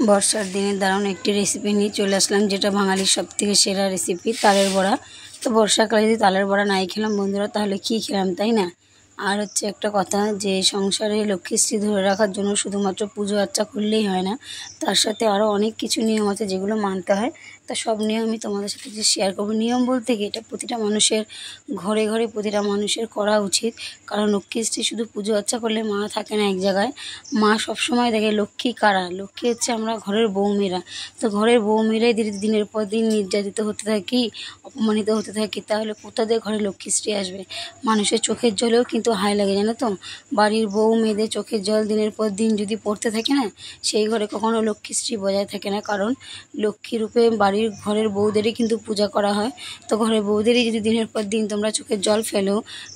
বর্ষার দিনে দারুণ একটি রেসিপি নিয়ে চলে আসলাম, যেটা বাঙালির সবথেকে সেরা রেসিপি, তালের বড়া। তো বর্ষাকালে যদি তালের বড়া নাই খেলাম বন্ধুরা, তাহলে কি খেলাম, তাই না? আর হচ্ছে একটা কথা, যে সংসারে লক্ষ্মীশ্রী ধরে রাখার জন্য শুধুমাত্র পুজো আর্চা করলেই হয় না, তার সাথে আরও অনেক কিছু নিয়ম আছে যেগুলো মানতে হয়। তা সব নিয়ম আমি তোমাদের সাথে যে শেয়ার করবো। নিয়ম বলতে কি, এটা প্রতিটা মানুষের ঘরে ঘরে প্রতিটা মানুষের করা উচিত। কারণ লক্ষ্মীশ্রী শুধু পুজো আর্চা করলে মা থাকে না এক জায়গায়। মা সবসময় দেখে লক্ষ্মী কারা, লক্ষ্মী হচ্ছে আমরা ঘরের বৌমেয়েরা। তো ঘরের বৌমেয়েরাই দিনের পর দিন নির্যাতিত হতে থাকি, অপমানিত হতে থাকি, তাহলে কোথা দিয়ে ঘরে লক্ষ্মীশ্রী আসবে? মানুষের চোখের জলেও কিন্তু হাই লাগে, জানো তো। বাড়ির বউ মেয়েদের চোখের জল দিনের পর দিন যদি পড়তে থাকে না, সেই ঘরে কখনো লক্ষ্মীশ্রী বজায় থাকে না। কারণ লক্ষ্মী রূপে বাড়ির ঘরের বউদেরই কিন্তু পূজা করা হয়। তো ঘরের বউদেরই যদি দিনের পর দিন তোমরা চোখের জল ফেলো,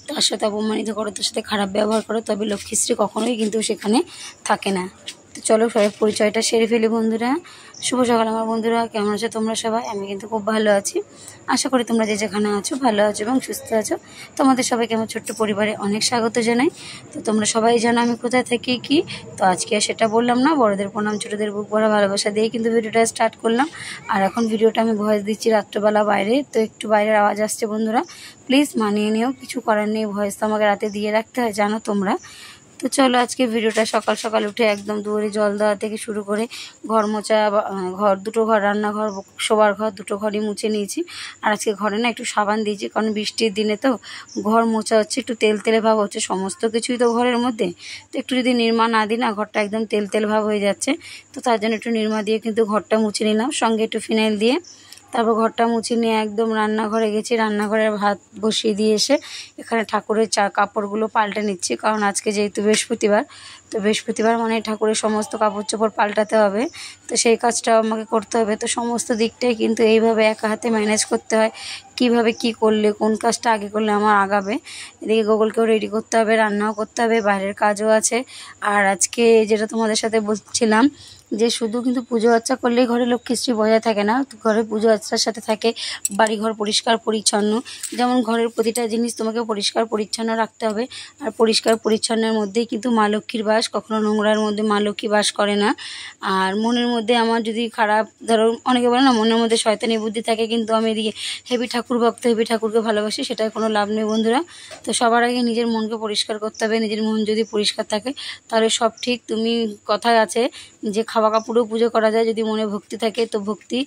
তার সাথে অপমানিত করো, তার সাথে খারাপ ব্যবহার করো, তবে লক্ষ্মীশ্রী কখনোই কিন্তু সেখানে থাকে না। তো চলো সবাই পরিচয়টা সেরে ফেলি বন্ধুরা। শুভ সকাল আমার বন্ধুরা, কেমন আছো তোমরা সবাই? আমি কিন্তু খুব ভালো আছি। আশা করি তোমরা যে যেখানে আছো ভালো আছো এবং সুস্থ আছো। তোমাদের সবাইকে আমার ছোট্ট পরিবারে অনেক স্বাগত জানাই। তো তোমরা সবাই জানো আমি কোথায় থাকি কি। তো আজকে আর সেটা বললাম না, বড়দের প্রণাম ছোটদের বুক ভরা ভালোবাসা দিয়ে কিন্তু ভিডিওটা স্টার্ট করলাম। আর এখন ভিডিওটা আমি ভয়েস দিচ্ছি রাত্রবেলা বাইরে, তো একটু বাইরের আওয়াজ আসছে বন্ধুরা, প্লিজ মানিয়ে নিও, কিছু করার নেই, ভয়েস তো আমাকে রাতে দিয়ে রাখতে হয় জানো তোমরা। তো চলো আজকে ভিডিওটা সকাল সকাল উঠে একদম দুয়ারে জল দেওয়া থেকে শুরু করে ঘর মোছা, দুটো ঘর, রান্নাঘর, শোবার ঘর, দুটো ঘরই মুছে নিয়েছি। আর আজকে ঘরে না একটু সাবান দিয়েছি, কারণ বৃষ্টির দিনে তো ঘর মোছা হচ্ছে, একটু তেল তেলে ভাব হচ্ছে, সমস্ত কিছুই তো ঘরের মধ্যে। তো একটু যদি নির্মা না দিই না, ঘরটা একদম তেল তেল ভাব হয়ে যাচ্ছে। তো তার জন্য একটু নির্মা দিয়ে কিন্তু ঘরটা মুছে নিলাম, সঙ্গে একটু ফিনাইল দিয়ে। তারপর ঘরটা মুছে নিয়ে একদম রান্নাঘরে গেছি, রান্নাঘরে ভাত বসিয়ে দিয়ে এসে এখানে ঠাকুরের কাপড়গুলো পাল্টে নিচ্ছি। কারণ আজকে যেহেতু বৃহস্পতিবার, তো বৃহস্পতিবার মানে ঠাকুরের সমস্ত কাপড় চোপড় পাল্টাতে হবে, তো সেই কাজটাও আমাকে করতে হবে। তো সমস্ত দিকটাই কিন্তু এইভাবে একা হাতে ম্যানেজ করতে হয়, কিভাবে কি করলে কোন কাজটা আগে করলে আমার আগাবে। এদিকে গুগলকেও রেডি করতে হবে, রান্নাও করতে হবে, বাইরের কাজও আছে। আর আজকে যেটা তোমাদের সাথে বলছিলাম, যে শুধু কিন্তু পুজো আর্চা করলেই ঘরে লক্ষ্মীশ্রী বজায় থাকে না, ঘরে পুজো আর্চার সাথে থাকে বাড়িঘর পরিষ্কার পরিচ্ছন্ন। যেমন ঘরের প্রতিটা জিনিস তোমাকে পরিষ্কার পরিচ্ছন্ন রাখতে হবে। আর পরিষ্কার পরিচ্ছন্নের মধ্যেই কিন্তু মা লক্ষ্মীর বাস, কখনো নোংরার মধ্যে মা লক্ষ্মী বাস করে না। আর মনের মধ্যে আমার যদি খারাপ, ধরো অনেকে বলে না মনের মধ্যে শয়তানি বুদ্ধি থাকে, কিন্তু আমি এদিকে হেভি ঠাকুর ভক্ত, হেভি ঠাকুরকে ভালোবাসি, সেটাই কোনো লাভ নেই বন্ধুরা। তো সবার আগে নিজের মনকে পরিষ্কার করতে হবে। নিজের মন যদি পরিষ্কার থাকে তাহলে সব ঠিক। তুমি কথায় আছে যে খাওয়া কাপড়েও পুজো করা যায়, যদি মনে ভক্তি থাকে। তো ভক্তি,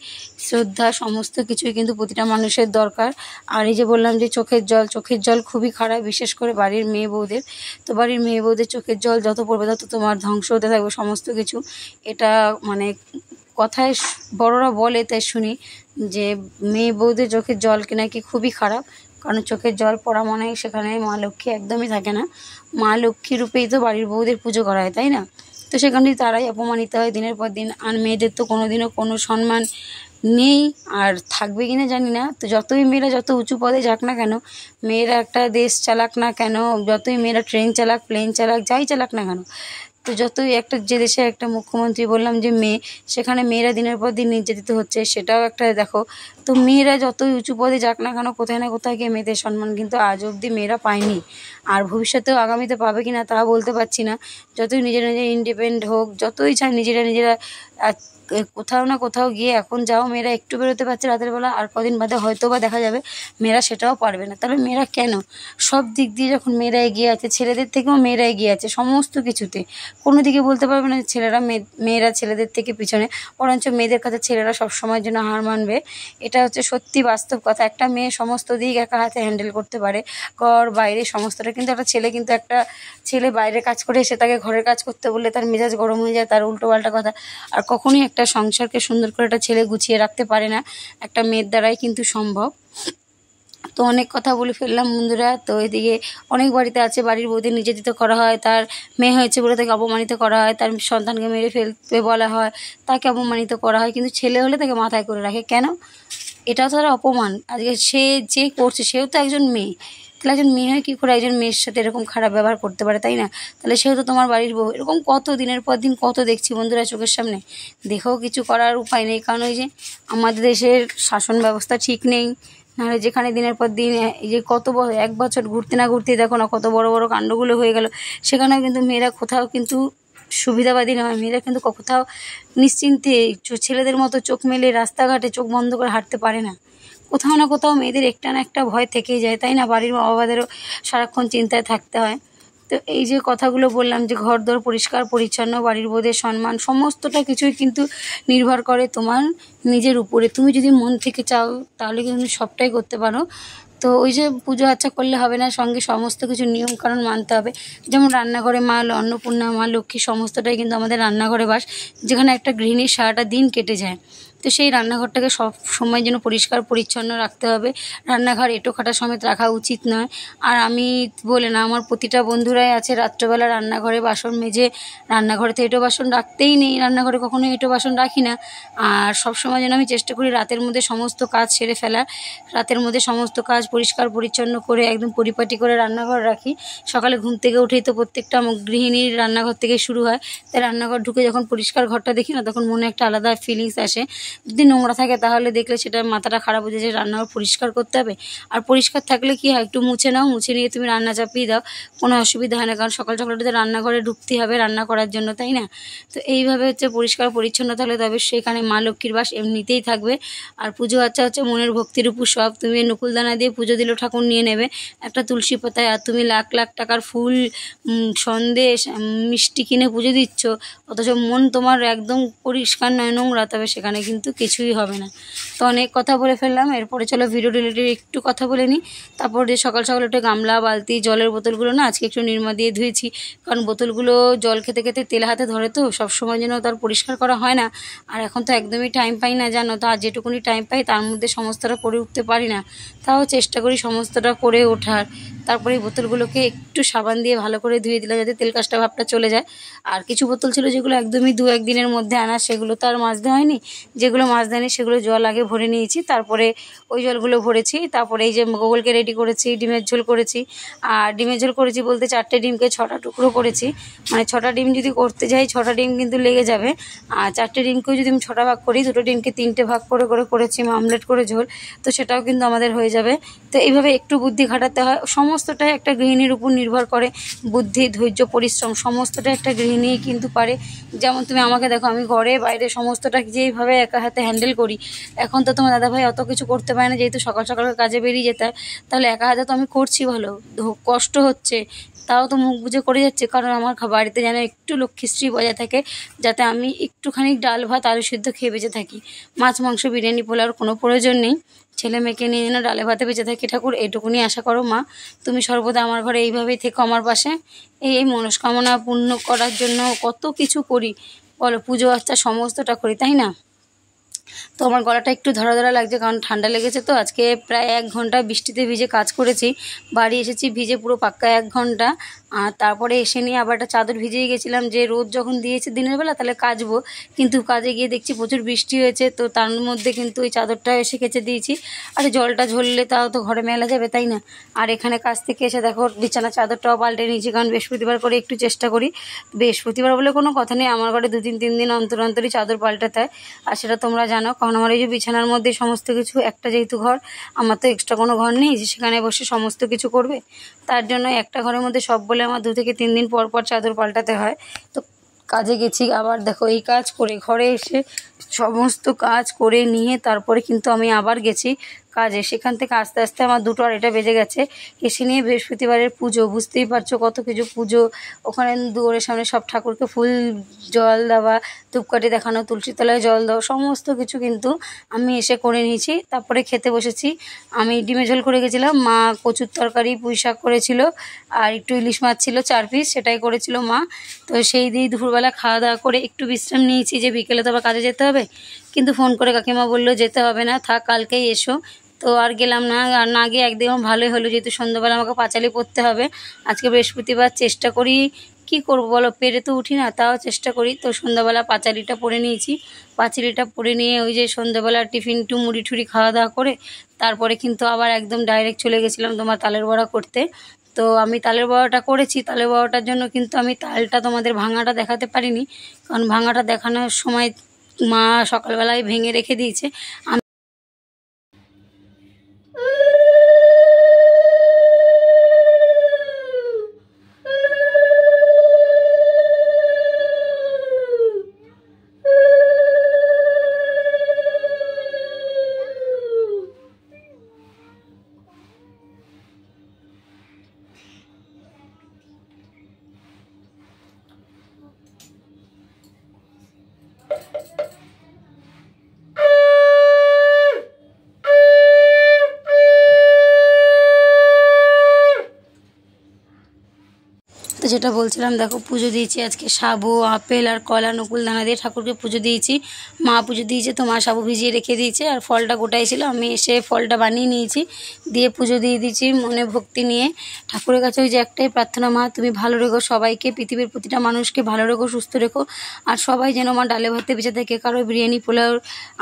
শ্রদ্ধা, সমস্ত কিছুই কিন্তু প্রতিটা মানুষের দরকার। আর এই যে বললাম যে চোখের জল খুবই খারাপ, বিশেষ করে বাড়ির মেয়ে বউদের। তো বাড়ির মেয়ে বউদের চোখের জল যত পড়বে তত তোমার ধ্বংস হতে থাকবে সমস্ত কিছু। এটা মানে কথায় বড়রা বলে, তাই শুনি যে মেয়ে বউদের চোখের জল নাকি খুবই খারাপ। কারণ চোখের জল পড়া মানে সেখানে মা লক্ষ্মী একদমই থাকে না। মা লক্ষ্মী রূপেই তো বাড়ির বউদের পুজো করা হয়, তাই না? তো সেখানে তারাই অপমানিত হয় দিনের পর দিন। আর মেয়েদের তো কোনোদিনও কোনো সম্মান নেই, আর থাকবে কিনা জানি না। তো যতই মেয়েরা যত উঁচু পদে যাক না কেন, মেয়েরা একটা দেশ চালাক না কেন, যতই মেয়েরা ট্রেন চালাক, প্লেন চালাক, যাই চালাক না কেন, তো যতই একটা যে দেশে একটা মুখ্যমন্ত্রী বললাম যে মেয়ে, সেখানে মেয়েরা দিনের পর দিন নির্যাতিত হচ্ছে, সেটাও একটা দেখো। তো মেয়েরা যতই উঁচু পদে যাক না কেন, কোথায় না কোথায় গিয়ে মেয়েদের সম্মান কিন্তু আজ অবধি মেয়েরা পায়নি। আর ভবিষ্যতেও আগামীতে পাবে কি না তা বলতে পারছি না। যতই নিজেরা ইন্ডিপেন্ডেন্ট হোক, যতই চায় নিজেরা কোথাও না কোথাও গিয়ে, এখন যাও মেয়েরা একটু বেরোতে পারছে রাতের বেলা, আর কদিন বাদে হয়তো বা দেখা যাবে মেয়েরা সেটাও পারবে না। তাহলে মেয়েরা কেন? সব দিক দিয়ে যখন মেয়েরা এগিয়ে আছে, ছেলেদের থেকেও মেয়েরা এগিয়ে আছে সমস্ত কিছুতে। কোনো দিকে বলতে পারবে না মেয়েরা ছেলেদের থেকে পিছনে, বরঞ্চ মেয়েদের কাছে ছেলেরা সবসময়ের জন্য হার মানবে। এটা হচ্ছে সত্যি বাস্তব কথা। একটা মেয়ে সমস্ত দিক একা হাতে হ্যান্ডেল করতে পারে, ঘর বাইরে সমস্তটা। কিন্তু একটা ছেলে বাইরে কাজ করে এসে তাকে ঘরের কাজ করতে বললে তার মেজাজ গরম হয়ে যায়, তার উল্টো পাল্টা কথা। আর কখনোই একটা সংসারকে সুন্দর করে একটা ছেলে গুছিয়ে রাখতে পারে না, একটা মেয়ের দ্বারাই কিন্তু সম্ভব। তো অনেক কথা বলে ফেললাম বন্ধুরা। তো এদিকে অনেক বাড়িতে আছে বাড়ির বউদের নির্যাতিত করা হয়, তার মেয়ে হয়েছে বলে তাকে অপমানিত করা হয়, তার সন্তানকে মেরে ফেলতে বলা হয়, তাকে অপমানিত করা হয়। কিন্তু ছেলে হলে তাকে মাথায় করে রাখে কেন? এটাও তারা অপমান। আজকে সে যে করছে সেও তো একজন মেয়ে, তাহলে একজন মেয়ে হয়ে কী করে একজন মেয়ের সাথে এরকম খারাপ ব্যবহার করতে পারে, তাই না? তাহলে সেও তো তোমার বাড়ির বউ। এরকম কত দিনের পর দিন কত দেখছি বন্ধুরা চোখের সামনে, দেখেও কিছু করার উপায় নেই। কারণ ওই যে আমাদের দেশের শাসন ব্যবস্থা ঠিক নেই, নাহলে যেখানে দিনের পর দিন এই যে এক বছর ঘুরতে না ঘুরতে দেখো না কত বড় বড় কাণ্ডগুলো হয়ে গেল, সেখানেও কিন্তু মেয়েরা কোথাও কিন্তু সুবিধাবাদী নয়, মেয়েরা কিন্তু কোথাও নিশ্চিন্তে ছেলেদের মতো চোখ মেলে রাস্তাঘাটে চোখ বন্ধ করে হাঁটতে পারে না। কোথাও না কোথাও মেয়েদের একটা না একটা ভয় থেকেই যায়, তাই না? বাড়ির মা বাবাদেরও সারাক্ষণ চিন্তায় থাকতে হয়। তো এই যে কথাগুলো বললাম যে ঘরদোর পরিষ্কার পরিচ্ছন্ন, বাড়ির বউদের সম্মান, সমস্তটা কিছুই কিন্তু নির্ভর করে তোমার নিজের উপরে। তুমি যদি মন থেকে চাও তাহলে কিন্তু সবটাই করতে পারো। তো ওই যে পুজো আচ্চা করলে হবে না, সঙ্গে সমস্ত কিছু নিয়মকানুন মানতে হবে। যেমন রান্নাঘরে মা অন্নপূর্ণা, মা লক্ষ্মী সমস্তটাই কিন্তু আমাদের রান্নাঘরে বাস, যেখানে একটা গৃহিণীর সারাটা দিন কেটে যায়। তো সেই রান্নাঘরটাকে সব সময় যেন পরিষ্কার পরিচ্ছন্ন রাখতে হবে। রান্নাঘর এঁটোখাটা সমেত রাখা উচিত নয়। আর আমি বলে না, আমার প্রতিটা বন্ধুরাই আছে রাত্রেবেলা রান্নাঘরে বাসন মেজে, রান্নাঘরে তো এঁটো বাসন রাখতেই নেই, রান্নাঘরে কখনোই এঁটো বাসন রাখি না। আর সবসময় যেন আমি চেষ্টা করি রাতের মধ্যে সমস্ত কাজ সেরে ফেলার, রাতের মধ্যে সমস্ত কাজ পরিষ্কার পরিচ্ছন্ন করে একদম পরিপাটি করে রান্নাঘর রাখি। সকালে ঘুম থেকে উঠেই তো প্রত্যেকটা গৃহিণীর রান্নাঘর থেকে শুরু হয়, তাই রান্নাঘর ঢুকে যখন পরিষ্কার ঘরটা দেখি না, তখন মনে একটা আলাদা ফিলিংস আসে। যদি নোংরা থাকে তাহলে দেখলে সেটা মাথাটা খারাপ হয়ে যায় যে রান্নাঘর পরিষ্কার করতে হবে। আর পরিষ্কার থাকলে কি হয়, একটু মুছে নাও, মুছে নিয়ে তুমি রান্না চাপিয়ে দাও, কোনো অসুবিধা হয় না। কারণ সকাল সকাল তো রান্নাঘরে ঢুকতেই হবে রান্না করার জন্য, তাই না? তো এইভাবে হচ্ছে পরিষ্কার পরিচ্ছন্ন থাকলে তবে সেখানে মা লক্ষ্মীর বাস এমনিতেই থাকবে। আর পুজো আচ্চা হচ্ছে মনের ভক্তির উপর সব। তুমি নকুলদানা দিয়ে পুজো দিলেও ঠাকুর নিয়ে নেবে, একটা তুলসী পাতায়। আর তুমি লাখ লাখ টাকার ফুল, সন্দেশ, মিষ্টি কিনে পুজো দিচ্ছ, অথচ মন তোমার একদম পরিষ্কার নয়, নোংরা, তবে সেখানে কিন্তু কিছুই হবে না। তো অনেক কথা বলে ফেললাম, এরপরে চলো ভিডিও রিলেটেড একটু কথা বলে নিই। তারপর যে সকাল সকাল একটু গামলা, বালতি, জলের বোতলগুলো না আজকে একটু নির্মা দিয়ে ধুয়েছি। কারণ বোতলগুলো জল খেতে খেতে তেল হাতে ধরে, তো সবসময় যেন তার পরিষ্কার করা হয় না। আর এখন তো একদমই টাইম পাই না জানো তো, আর যেটুকুনি টাইম পাই তার মধ্যে সমস্তটা করে উঠতে পারি না, তাও চেষ্টা করি সমস্তটা করে ওঠার। তারপরে এই বোতলগুলোকে একটু সাবান দিয়ে ভালো করে ধুয়ে দিলাম, যাতে তেল কাজটা ভাবটা চলে যায়। আর কিছু বোতল ছিল যেগুলো একদমই 2-1 দিনের মধ্যে আনা, সেগুলো তো আর মাজতে হয়নি। যেগুলো মাজতে হয়নি সেগুলো জল আগে ভরে নিয়েছি, তারপরে ওই জলগুলো ভরেছি। তারপরে এই যে গোগলকে রেডি করেছি, ডিমের ঝোল করেছি। আর ডিমের ঝোল করেছি বলতে 4টে ডিমকে 6টা টুকরো করেছি। মানে 6টা ডিম যদি করতে যাই 6টা ডিম কিন্তু লেগে যাবে। আর 4টে ডিমকেও যদি আমি 6টা ভাগ করি, 2টো ডিমকে 3টে ভাগ করে করে করেছি আমলেট করে ঝোল, তো সেটাও কিন্তু আমাদের হয়ে যাবে। তো এইভাবে একটু বুদ্ধি খাটাতে হয়, সমস্তটাই একটা গৃহিণীর উপর নির্ভর করে। বুদ্ধি, ধৈর্য, পরিশ্রম সমস্তটা একটা গৃহিণী কিন্তু পারে। যেমন তুমি আমাকে দেখো, আমি ঘরে বাইরে সমস্তটা যেইভাবে একা হাতে হ্যান্ডেল করি। এখন তো তোমার দাদাভাই অত কিছু করতে পারে না, যেহেতু সকাল সকাল কাজে বেরিয়ে যেতে হয়। তাহলে একা হাতে তো আমি করছি, ভালো কষ্ট হচ্ছে, তাও তো মুখ বুজে করে যাচ্ছে। কারণ আমার বাড়িতে যেন একটু লক্ষ্মীশ্রী বজায় থাকে, যাতে আমি একটুখানি ডাল ভাত আলু সিদ্ধ খেয়ে বেঁচে থাকি। মাছ মাংস বিরিয়ানি পোলাওর কোনো প্রয়োজন নেই। ছেলে মেয়েকে নিয়ে যেন ডালে ভাতে বেঁচে থাকি, ঠাকুর এইটুকুনি আশা করো মা। তুমি সর্বদা আমার ঘরে এইভাবেই থেকো আমার পাশে। এই মনস্কামনা পূর্ণ করার জন্য কত কিছু করি বলো, পুজো আচ্চা সমস্তটা করি, তাই না? তো আমার গলাটা একটু ধরা ধরা লাগছে, কারণ ঠান্ডা লেগেছে। তো আজকে প্রায় 1 ঘন্টা বৃষ্টিতে ভিজে কাজ করেছি, বাড়ি এসেছি ভিজে পুরো পাক্কা 1 ঘন্টা। আর তারপরে এসে নিয়ে আবার একটা চাদর ভিজিয়ে গেছিলাম, যে রোদ যখন দিয়েছে দিনের বেলা তাহলে কাচবো, কিন্তু কাজে গিয়ে দেখছি প্রচুর বৃষ্টি হয়েছে। তো তার মধ্যে কিন্তু ওই চাদরটা এসে কেচে দিয়েছি। আর জলটা ঝরলে তাও তো ঘরে মেলা যাবে, তাই না? আর এখানে কাজ থেকে এসে দেখো বিছানা চাদরটাও পাল্টে নিয়েছি, কারণ বৃহস্পতিবার করে একটু চেষ্টা করি। বৃহস্পতিবার বলে কোনো কথা নেই, আমার ঘরে 2-3 দিন অন্তর অন্তরই চাদর পাল্টাতে হয়। আর সেটা তোমরা জানো, কারণ আমার এই যে বিছানার মধ্যে সমস্ত কিছু, একটা যেহেতু ঘর, আমার তো এক্সট্রা কোনো ঘর নেই যে সেখানে বসে সমস্ত কিছু করবে। তার জন্য একটা ঘরের মধ্যে সব বলে আমার 2 থেকে 3 দিন পর পর চাদর পাল্টাতে হয়। তো কাজে গেছি, আবার দেখো এই কাজ করে ঘরে এসে সমস্ত কাজ করে নিয়ে তারপরে কিন্তু আমি আবার গেছি কাজে। সেখান থেকে আস্তে আস্তে আমার 2:30 বেজে গেছে। এসে নিয়ে বৃহস্পতিবারের পুজো, বুঝতেই পারছো কত কিছু পুজো। ওখানে দুয়ারের সামনে সব ঠাকুরকে ফুল জল দেওয়া, ধূপকাঠি দেখানো, তুলসী তলায় জল দেওয়া, সমস্ত কিছু কিন্তু আমি এসে করে নিয়েছি। তারপরে খেতে বসেছি। আমি ডিমের ঝোল করে গেছিলাম, মা কচুর তরকারি, পুঁই শাক করেছিল, আর একটু ইলিশ মাছ ছিল 4 পিস, সেটাই করেছিল মা। তো সেই দিয়েই দুপুরবেলা খাওয়া দাওয়া করে একটু বিশ্রাম নিয়েছি, যে বিকেলে তো আবার কাজে যেতে হবে। কিন্তু ফোন করে কাকিমা বললো যেতে হবে না, থাক, কালকেই এসো। তো আর গেলাম না। আর না গিয়ে একদিন ভালোই হলো, যেহেতু সন্ধ্যাবেলা আমাকে পাঁচালি পড়তে হবে। আজকে বৃহস্পতিবার, চেষ্টা করি, কি করব বলো, পেরে তো উঠি না, তাও চেষ্টা করি। তো সন্ধ্যাবেলা পাঁচালিটা পরে নিয়েছি। পাঁচালিটা পরে নিয়ে ওই যে সন্ধ্যাবেলা টিফিন টু মুড়ি ঠুড়ি খাওয়া দাওয়া করে তারপরে কিন্তু আবার একদম ডাইরেক্ট চলে গেছিলাম তোমার তালের বড়া করতে। তো আমি তালের বড়াটা করেছি, তালের বড়াটার জন্য কিন্তু আমি তালটা তোমাদের ভাঙাটা দেখাতে পারিনি, কারণ ভাঙাটা দেখানোর সময় মা সকালবেলায় ভেঙে রেখে দিয়েছে। আমি যেটা বলছিলাম, দেখো পুজো দিয়েছি আজকে সাবু আপেল আর কলা নকুল দানা দিয়ে ঠাকুরকে পুজো দিয়েছি। মা পুজো দিয়েছে, তো মা সাবু ভিজিয়ে রেখে দিয়েছে, আর ফলটা গোটাই ছিল, আমি এসে ফলটা বানিয়ে নিয়েছি, দিয়ে পুজো দিয়ে দিয়েছি মনে ভক্তি নিয়ে। ঠাকুরের কাছে ওই যে একটাই প্রার্থনা, মা তুমি ভালো রেখো সবাইকে, পৃথিবীর প্রতিটা মানুষকে ভালো রেখো, সুস্থ রেখো, আর সবাই যেন মা ডালে ভাতে বেঁচে থাকে। কারো বিরিয়ানি পোলাও,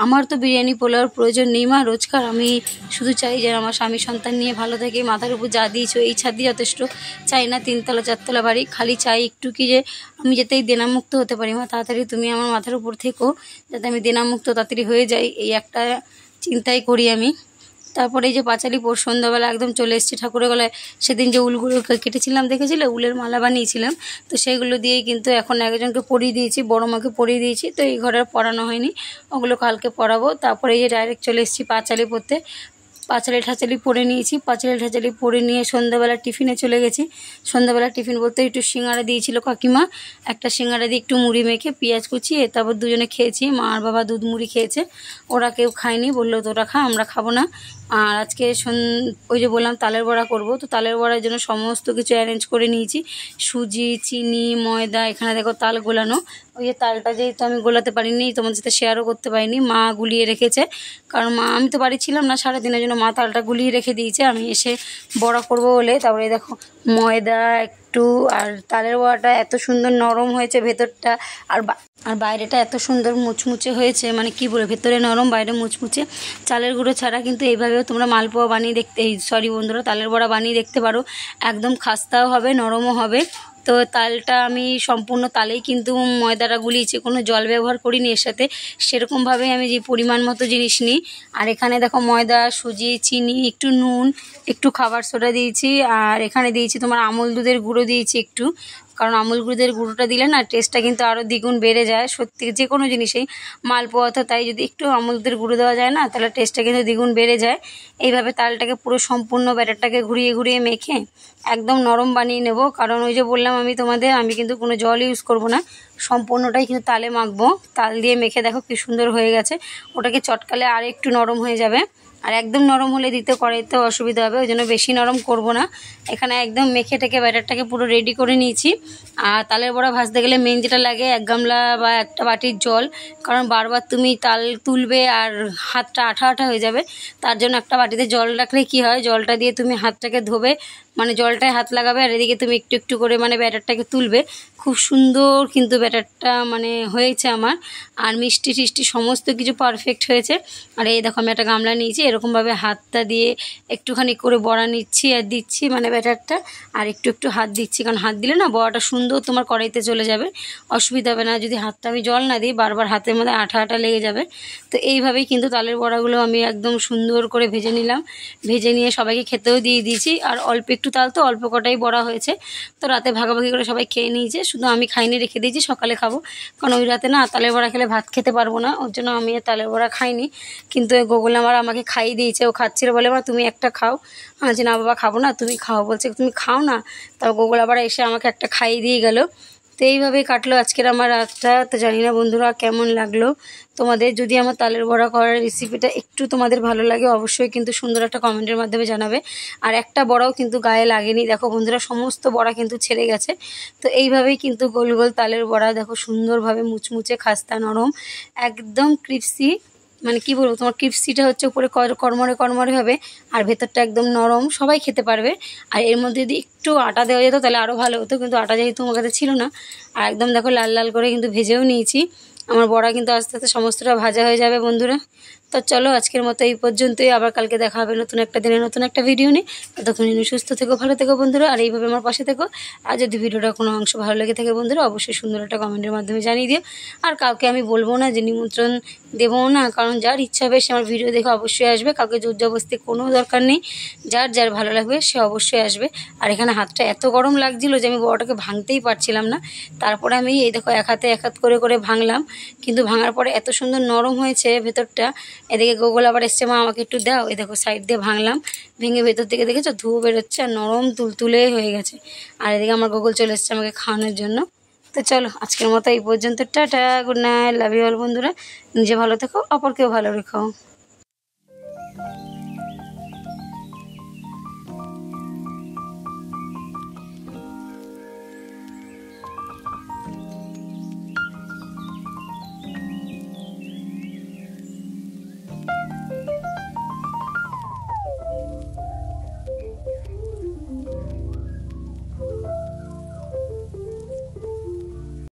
আমার তো বিরিয়ানি পোলাওর প্রয়োজন নেই মা রোজকার, আমি শুধু চাই যেন আমার স্বামী সন্তান নিয়ে ভালো থাকে। মাথার উপর যা দিয়েছো এই ছাদ দিয়ে যথেষ্ট, চাই না 3তলা 4তলা বাড়ি, খালি চাই একটু কি যে আমি যাতে দেনামুক্ত হতে পারি। মা তাড়াতাড়ি তুমি আমার মাথার উপর থেকো, যাতে আমি দেনামুক্ত তাড়াতাড়ি হয়ে যাই, এই একটা চিন্তাই করি আমি। তারপরে এই যে পাঁচালি পর সন্ধ্যাবেলা একদম চলে এসেছি ঠাকুরের গলায়। সেদিন যে উলগুলো কেটেছিলাম দেখেছিলে, উলের মালা বানিয়েছিলাম, তো সেগুলো দিয়েই কিন্তু এখন একজনকে পরিয়ে দিয়েছি, বড় মাকে পরিয়ে দিয়েছি, তো এই ঘরে আর পরানো হয়নি, ওগুলো কালকে পরাবো। তারপরে এই যে ডাইরেক্ট চলে এসেছি পাঁচালি পরতে, পাঁচালি ঠাচালি পরে নিয়েছি, পাঁচালি ঠাচালি পরে নিয়ে সন্ধ্যাবেলা টিফিনে চলে গেছি। সন্ধ্যাবেলা টিফিন বলতে একটু সিঙ্গাড়া দিয়েছিল কাকিমা, একটা সিঙ্গাড়া দিয়ে একটু মুড়ি মেখে পেঁয়াজ কুচিয়ে তারপর দুজনে খেয়েছি। মা আর বাবা দুধ মুড়ি খেয়েছে, ওরা কেউ খায়নি, বললো তোরা খা, আমরা খাবো না। আর আজকে ওই যে বললাম তালের বড়া করব, তো তালের বড়ার জন্য সমস্ত কিছু অ্যারেঞ্জ করে নিয়েছি, সুজি চিনি ময়দা, এখানে দেখো তাল গোলানো। ওই যে তালটা যেহেতু আমি গোলাতে পারিনি, তোমাদের সাথে শেয়ারও করতে পারিনি, মা গুলিয়ে রেখেছে, কারণ মা আমি তো বাড়ি ছিলাম না সারাদিনের জন্য, মা তালটা গুলিয়ে রেখে দিয়েছে, আমি এসে বড়া করব বলে। তারপরে দেখো ময়দা একটু, আর তালের বড়াটা এত সুন্দর নরম হয়েছে ভেতরটা, আর বাইরেটা এত সুন্দর মুচমুচে হয়েছে, মানে কি বলে, ভেতরে নরম বাইরে মুচমুচে। চালের গুঁড়ো ছাড়া কিন্তু এইভাবেও তোমরা মালপোয়া বানিয়ে দেখতে, সরি বন্ধুরা, তালের বড়া বানিয়ে দেখতে পারো, একদম খাস্তাও হবে নরমও হবে। তো তালটা আমি সম্পূর্ণ তালেই কিন্তু ময়দাটা গুলিয়েছি, কোনো জল ব্যবহার করিনি এর সাথে, সেরকমভাবেই আমি যে পরিমাণ মতো জিনিস নিই। আর এখানে দেখো ময়দা সুজি চিনি একটু নুন একটু খাবার সোডা দিয়েছি, আর এখানে দিয়েছি তোমার আমুল দুধের গুঁড়ো দিয়েছি একটু, কারণ আমুল দুধের গুঁড়োটা দিলে না টেস্টটা কিন্তু আরও দ্বিগুণ বেড়ে যায়, সত্যি যে কোনো জিনিসেই মালপোয়া তো তাই, যদি একটু আমুল দুধের গুঁড়ো দেওয়া যায় না তাহলে টেস্টটা কিন্তু দ্বিগুণ বেড়ে যায়। এইভাবে তালটাকে পুরো সম্পূর্ণ ব্যাটারটাকে ঘুরিয়ে ঘুরিয়ে মেখে একদম নরম বানিয়ে নেব, কারণ ওই যে বললাম আমি তোমাদের, আমি কিন্তু কোনো জল ইউজ করব না, সম্পূর্ণটাই কিন্তু তালে মাখবো। তাল দিয়ে মেখে দেখো কি সুন্দর হয়ে গেছে, ওটাকে চটকালে আর একটু নরম হয়ে যাবে, আর একদম নরম হলে দিতে করাইতে অসুবিধা হবে, ওই জন্য বেশি নরম করব না। এখানে একদম মেখে টেকে ব্যাটারটাকে পুরো রেডি করে নিয়েছি। আর তালের বড়া ভাজতে গেলে মেন যেটা লাগে 1 গামলা বা একটা বাটির জল, কারণ বারবার তুমি তাল তুলবে আর হাতটা আঠা আঠা হয়ে যাবে, তার জন্য একটা বাটিতে জল রাখলে কি হয়, জলটা দিয়ে তুমি হাতটাকে ধোবে, মানে জলটায় হাত লাগাবে, আর এদিকে তুমি একটু একটু করে মানে ব্যাটারটাকে তুলবে। খুব সুন্দর কিন্তু ব্যাটারটা মানে হয়েছে আমার, আর মিষ্টি টিষ্টি সমস্ত কিছু পারফেক্ট হয়েছে। আর এই দেখো আমি একটা গামলা নিয়েছি, এরকমভাবে হাতটা দিয়ে একটুখানি করে বড়া নিচ্ছি আর দিচ্ছি, মানে ব্যাটারটা, আর একটু একটু হাত দিচ্ছি, কারণ হাত দিলে না বড়াটা সুন্দর তোমার কড়াইতে চলে যাবে, অসুবিধা হবে না। যদি হাতটা আমি জল না দিই বারবার হাতের মধ্যে আঠা আঠা লেগে যাবে। তো এইভাবেই কিন্তু তালের বড়াগুলো আমি একদম সুন্দর করে ভেজে নিলাম, ভেজে নিয়ে সবাইকে খেতেও দিয়ে দিয়েছি। আর অল্প একটু তাল তো অল্প কটাই বড়া হয়েছে, তো রাতে ভাগাভাগি করে সবাই খেয়ে নিয়েছে, শুধু আমি খাইনি, রেখে দিয়েছি সকালে খাবো, কারণ ওই রাতে না তালের বড়া খেলে ভাত খেতে পারবো না, ওর জন্য আমি তালের বড়া খাইনি। কিন্তু গোকুল আমার আমাকে খাইয়ে দিয়েছে, ও খাচ্ছিল, বলে মা তুমি একটা খাও, যে না বাবা খাবো না, তুমি খাও, বলছে তুমি খাও না, তারপর গোকুল আবার এসে আমাকে একটা খাইয়ে দিয়ে গেল। তো এইভাবেই কাটলো আজকের আমার রাতটা। তো জানি না বন্ধুরা কেমন লাগলো তোমাদের, যদি আমার তালের বড়া করার রেসিপিটা একটু তোমাদের ভালো লাগে অবশ্যই কিন্তু সুন্দর একটা কমেন্টের মাধ্যমে জানাবে। আর একটা বড়াও কিন্তু গায়ে লাগেনি, দেখো বন্ধুরা সমস্ত বড়া কিন্তু ছেড়ে গেছে। তো এইভাবেই কিন্তু গোল গোল তালের বড়া দেখো সুন্দরভাবে মুচমুচে খাস্তা নরম একদম ক্রিপসি, মানে কি বলবো তোমার ক্রিপসিটা হচ্ছে উপরে কড়মড়ে কড়মড়ে হবে, আর ভেতরটা একদম নরম, সবাই খেতে পারবে। আর এর মধ্যে যদি একটু আটা দেওয়া যেত তাহলে আরও ভালো হতো, কিন্তু আটা যেহেতু আমার কাছে ছিল না। আর একদম দেখো লাল লাল করে কিন্তু ভেজেও নিয়েছি, আমার বড়া কিন্তু আস্তে আস্তে সমস্তটা ভাজা হয়ে যাবে বন্ধুরা। তো চলো আজকের মতো এই পর্যন্তই, আবার কালকে দেখা হবে নতুন একটা দিনে নতুন একটা ভিডিও নিয়ে। ততক্ষণ সুস্থ থেকো, ভালো থেকো বন্ধুরা, আর এইভাবে আমার পাশে থেকো। আর যদি ভিডিওটা কোনো অংশ ভালো লেগে থাকে বন্ধুরা অবশ্যই সুন্দর একটা কমেন্টের মাধ্যমে জানিয়ে দিও। আর কাউকে আমি বলবো না যে নিমন্ত্রণ দেবো না, কারণ যার ইচ্ছা হবে সে আমার ভিডিও দেখে অবশ্যই আসবে, কাউকে জোর জবরদস্তি কোনো দরকার নেই, যার যার ভালো লাগবে সে অবশ্যই আসবে। আর এখানে হাতটা এত গরম লাগছিলো যে আমি বড়টাকে ভাঙতেই পারছিলাম না, তারপরে আমি এই দেখো এক হাতে এক হাত করে করে ভাঙলাম, কিন্তু ভাঙার পরে এত সুন্দর নরম হয়েছে ভেতরটা। এদিকে গোগল আবার এসছে মা আমাকে একটু দাও, এই দেখো সাইড দিয়ে ভাঙলাম, ভেঙে ভেতর থেকে দেখেছো ধুয়ো বেরোচ্ছে আর নরম তুলতুলে হয়ে গেছে। আর এদিকে আমার গোগল চলে এসছে আমাকে খাওয়ানোর জন্য। তো চলো আজকের মতো এই পর্যন্ত, ta ta, good night, love you all বন্ধুরা, নিজে ভালো থেকো অপরকেও ভালো রেখো।